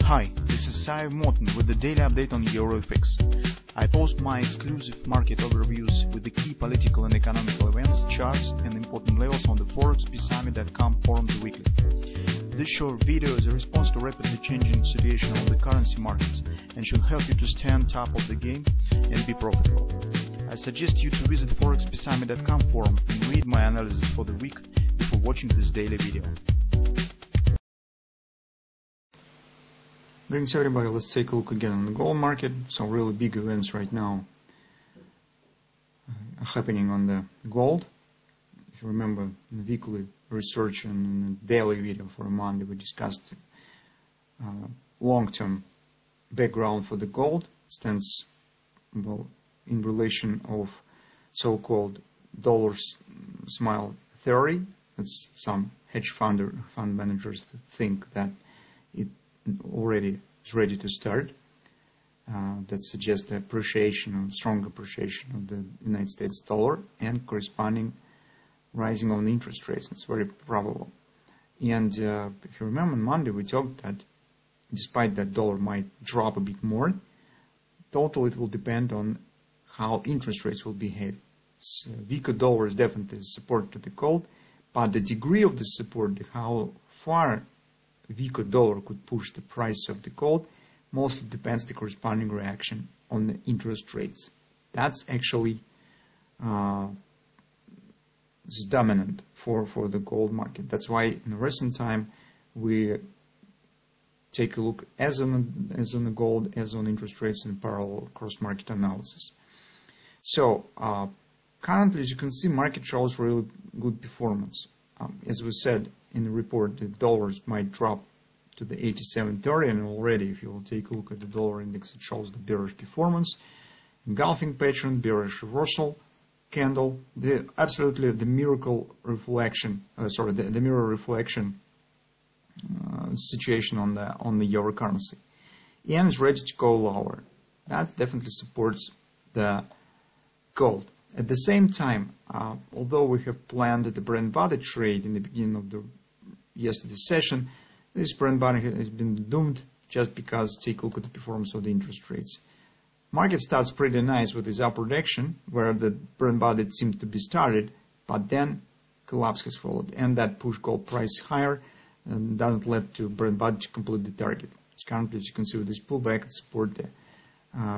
Hi, this is Sai Morton with the daily update on EuroFX. I post my exclusive market overviews with the key political and economical events, charts, and important levels on the forexbsummit.com forums weekly. This short video is a response to rapidly changing situation on the currency markets and should help you to stay on top of the game and be profitable. I suggest you to visit forexbsummit.com forum and read my analysis for the week before watching this daily video. Greetings everybody, let's take a look again on the gold market. Some really big events right now happening on the gold. If you remember in the weekly research and in the daily video for Monday, we discussed long-term background for the gold. It stands well in relation of so-called dollar smile theory. That's some hedge fund managers that think that it already is ready to start. That suggests appreciation, strong appreciation of the United States dollar and corresponding rising on interest rates. It's very probable. And if you remember on Monday, we talked that despite that dollar might drop a bit more, total it will depend on how interest rates will behave. So weaker dollar is definitely support to the gold, but the degree of the support, how far weaker dollar could push the price of the gold, mostly depends the corresponding reaction on the interest rates. That's actually is dominant for the gold market. That's why in the recent time we take a look as on the gold, as on interest rates in parallel cross-market analysis. So currently, as you can see, market shows really good performance. As we said in the report, the dollars might drop to the 87.30, and already if you will take a look at the dollar index, it shows the bearish performance, engulfing pattern, bearish reversal candle, the miracle reflection, the mirror reflection situation on the euro currency, and is ready to go lower. That definitely supports the gold. At the same time, although we have planned the Brent body trade in the beginning of the yesterday's session, this Brent body has been doomed just because take a look at the performance of the interest rates. Market starts pretty nice with this upward action where the Brent body seemed to be started, but then collapse has followed, and that pushed gold price higher and doesn't let to Brent body to complete the target. Currently, as you can see with this pullback, it support the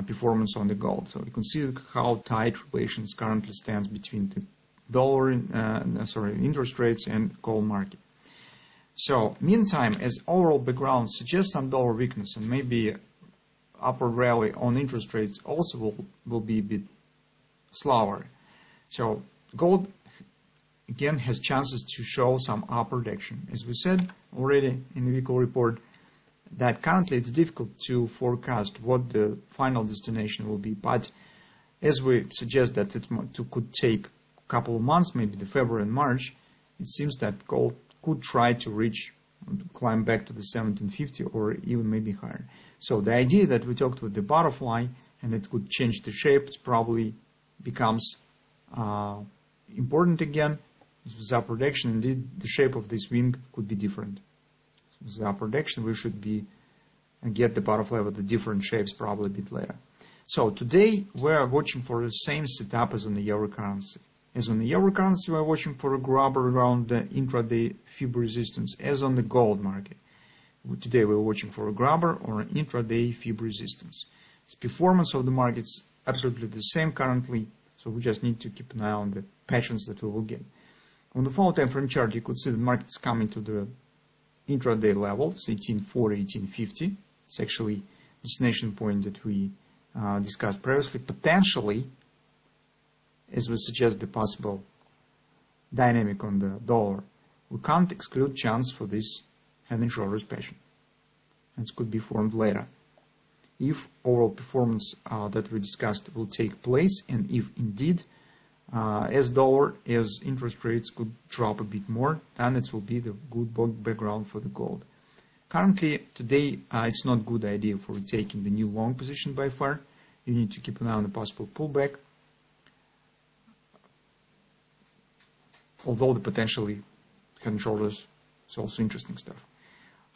performance on the gold. So you can see how tight relations currently stands between the dollar, interest rates and gold market. So meantime, as overall background suggests some dollar weakness and maybe upward rally on interest rates also will be a bit slower. So gold again has chances to show some upward action. As we said already in the weekly report, that currently it's difficult to forecast what the final destination will be, but as we suggest that it could take a couple of months, maybe the February and March, it seems that gold could try to climb back to the 1750 or even maybe higher. So the idea that we talked with the butterfly and it could change the shape, it probably becomes important again. With the upward action, indeed, the shape of this wing could be different. With the upward action, we should get the butterfly with the different shapes probably a bit later. So today we are watching for the same setup as on the euro currency. As on the euro currency, we are watching for a grabber around the intraday Fib resistance, as on the gold market. Today we are watching for a grabber or an intraday Fib resistance. The performance of the market is absolutely the same currently, so we just need to keep an eye on the patterns that we will get. On the 4 time frame chart, you could see the market's coming to the intraday level, it's 1840, 1850. It's actually destination point that we discussed previously. Potentially, as we suggest the possible dynamic on the dollar, we can't exclude chance for this head and shoulders pattern. It could be formed later. If overall performance that we discussed will take place, and if indeed as interest rates could drop a bit more, then it will be the good background for the gold. Currently, today, it's not a good idea for taking the new long position by far. You need to keep an eye on the possible pullback. Although the potentially head and shoulders is also interesting stuff.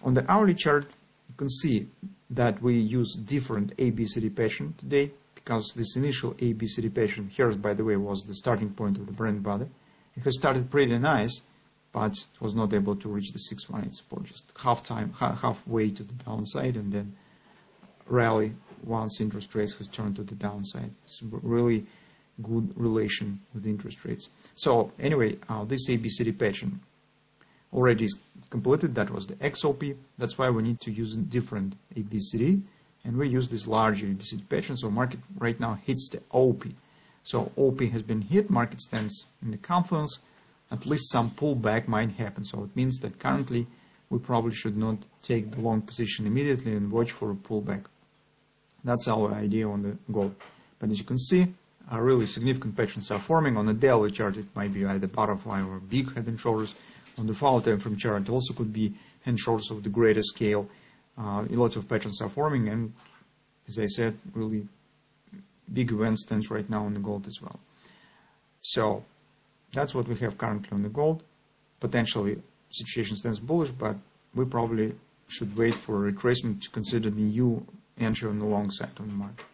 On the hourly chart, You can see that we use different ABCD pattern today, because this initial ABCD pattern here, by the way, was the starting point of the brand body. It has started pretty nice, but it was not able to reach the 618 support, just halfway to the downside, and then rally once interest rates has turned to the downside. It's a really good relation with interest rates. So anyway, this ABCD pattern already is completed. That was the XOP. That's why we need to use a different ABCD, and we use this larger ABCD pattern. So market right now hits the OP. So OP has been hit, market stands in the confluence, at least some pullback might happen. So it means that currently we probably should not take the long position immediately and watch for a pullback. That's our idea on the gold. But as you can see, really significant patterns are forming. On the daily chart, it might be either butterfly or big head and shoulders. On the follow time frame chart, it also could be head and shoulders of the greater scale. A lot of patterns are forming, and as I said, really big event stands right now on the gold as well. So that's what we have currently on the gold. Potentially situation stands bullish, but we probably should wait for a retracement to consider the new entry on the long side on the market.